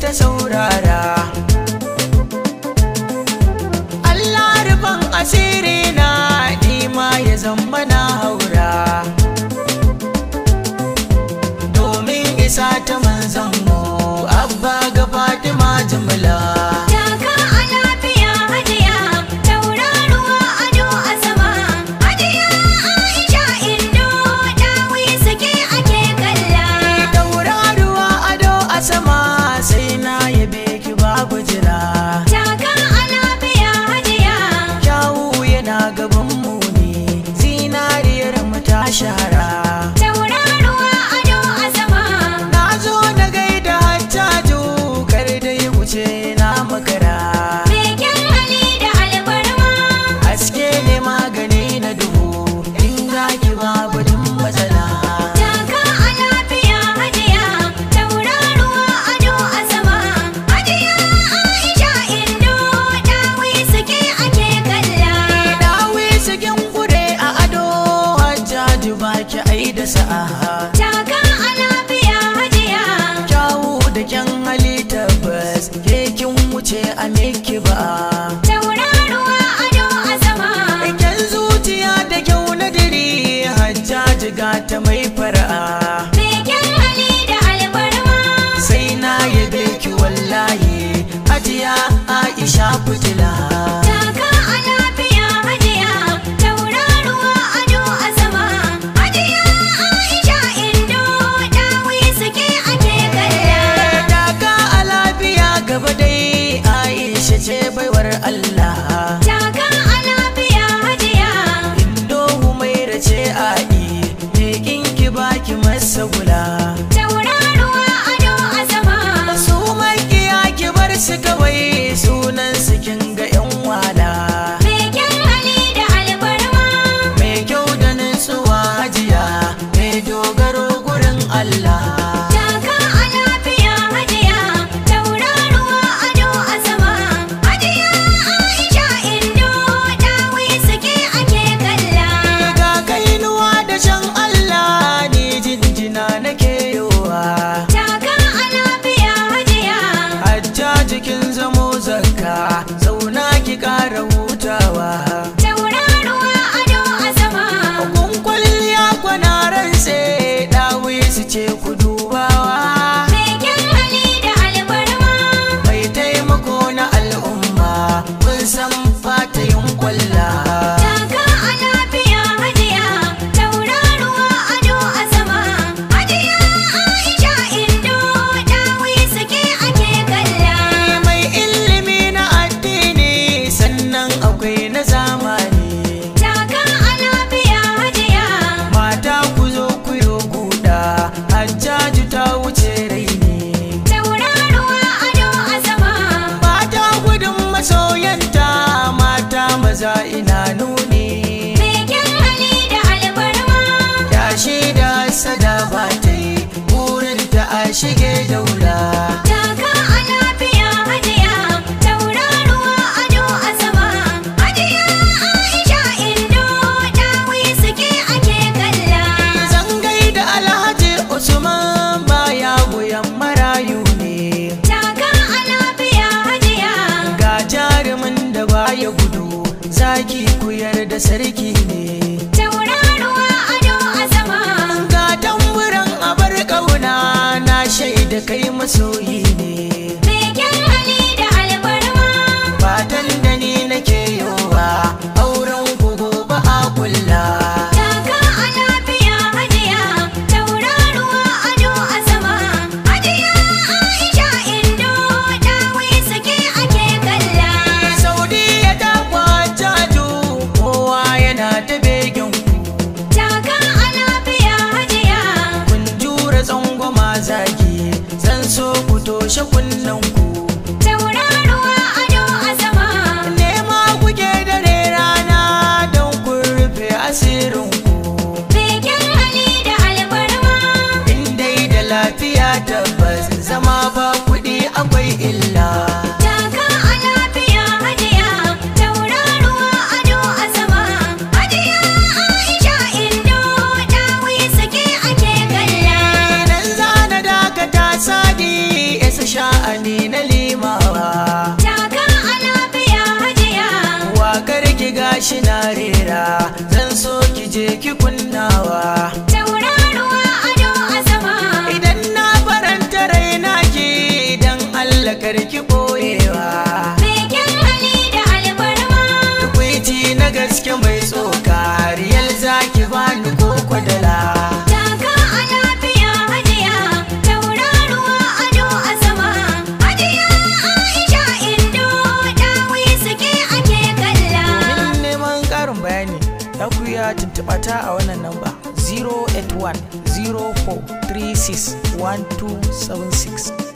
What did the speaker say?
ta saurara. Allah rufin asiri na nima ya zama na haura, domin isa ta manzon mu abba ga Fatima jimla. Shahara tauraruwa ado a sama, na zo na gaida Hajjaju kar da ya wuce na makara. Begen hali da albarma haske ne magani na duhu, in ga ki babu duk matsala. Taka a lafiya hajiya tauraruwa ado a sama, hajiya Aisha Indo dawi suke ake kalla. Dawi suken kure a ado baki ai da sa'a. Taka a lafiya hajiya kyawu da kyan hali tabbas ke kin wuce a miki ba. Tauraruwa ado a sama, kyan zuciya da kyau na diri Hajjaji gata mai fara'a. Begen hali da albarma sai na yabe ki wallahi hajiya Aisha fitila. Taka a lafiya hajiya tauraruwa ado a sama, gaba dai Aisha ce baiwar Allah. Taka a lafiya hajiya Indo Humaira ce ai mekin ki baki masa gula. Tauraruwa ado a sama, su makiya ki bar su kawai sunan su kin ga yan wala. Begen hali da albarma mai kyau da nutsuwa hajiya mai dogaro gurin Allah. Zauna ki ƙara hutawa. Tauraruwa ado a sama, kun kwalliya kwanaran sai dawi su ce ku dubawa. Begen hali da albarma mai taimako na al'umma kun san fatayin kwalla. Taka a lafiya hajiya tauraruwa ado a sama, hajiya Aisha Indo dawi suke ake kalla. Mai ilimi na addini sannan akwai na zamani. Taka a lafiya hajiya mata ku zo ku yo guda Hajjaju ta wuce raini. Tauraruwa ado a sama, mata gudun masoyanta mata maza ina nuni. Begen hali da albarma yashi da sada ba ta yi burin ta a shige daula. Taka a lafiya hajiya tauraruwa ado a sama, hajiya Aisha Indo dawi suke ake kalla. Zangai da Alhaji Usman baya goyon marayu ne. Taka a lafiya hajiya ga jarumin da baya gudu zaki kuyar da sarki ne. Tauraruwa ado a sama, ga tamburan abar kauna na shaida kai masoyi ne. Begen hali da albarma fatan da ni nake yowa auren ku gobe a kulla. Taka a lafiya hajiya tauraruwa ado a sama, hajiya Aisha Indo dawi suke ake kalla. Saudiya ta kwace kowa yana ta begen ku. Taka a lafiya hajiya kun jura tsangwama zagi zan so ku toshe kunnen ku. Tauraruwa ado a sama, nema kuke dare rana don kun rufe asirin ku. Begen hali da albarma in dai da lafiya tabbas zama ba kuɗi akwai illa. Taka a lafiya hajiya tauraruwa ado a sama, hajiya Aisha Indo dawi suke ake kalla. Nan zana dakata sadi isa sha'ani zan so ki je ki kunnawa. Tauraruwa ado a sama. Idan na faranta raina ki idan Allah karki boyewa. Begen hali da alfarma. Tukwici na gaske mai tsoka riyal zaki bani ko kwadala. Taka a lafiya hajiya. Tauraruwa ado a sama. Hajiya Aisha Indo dawi suke ake kalla. Domin neman ƙarin bayani za ku iya tuntuɓa ta a wannan namba 081 0436 1276.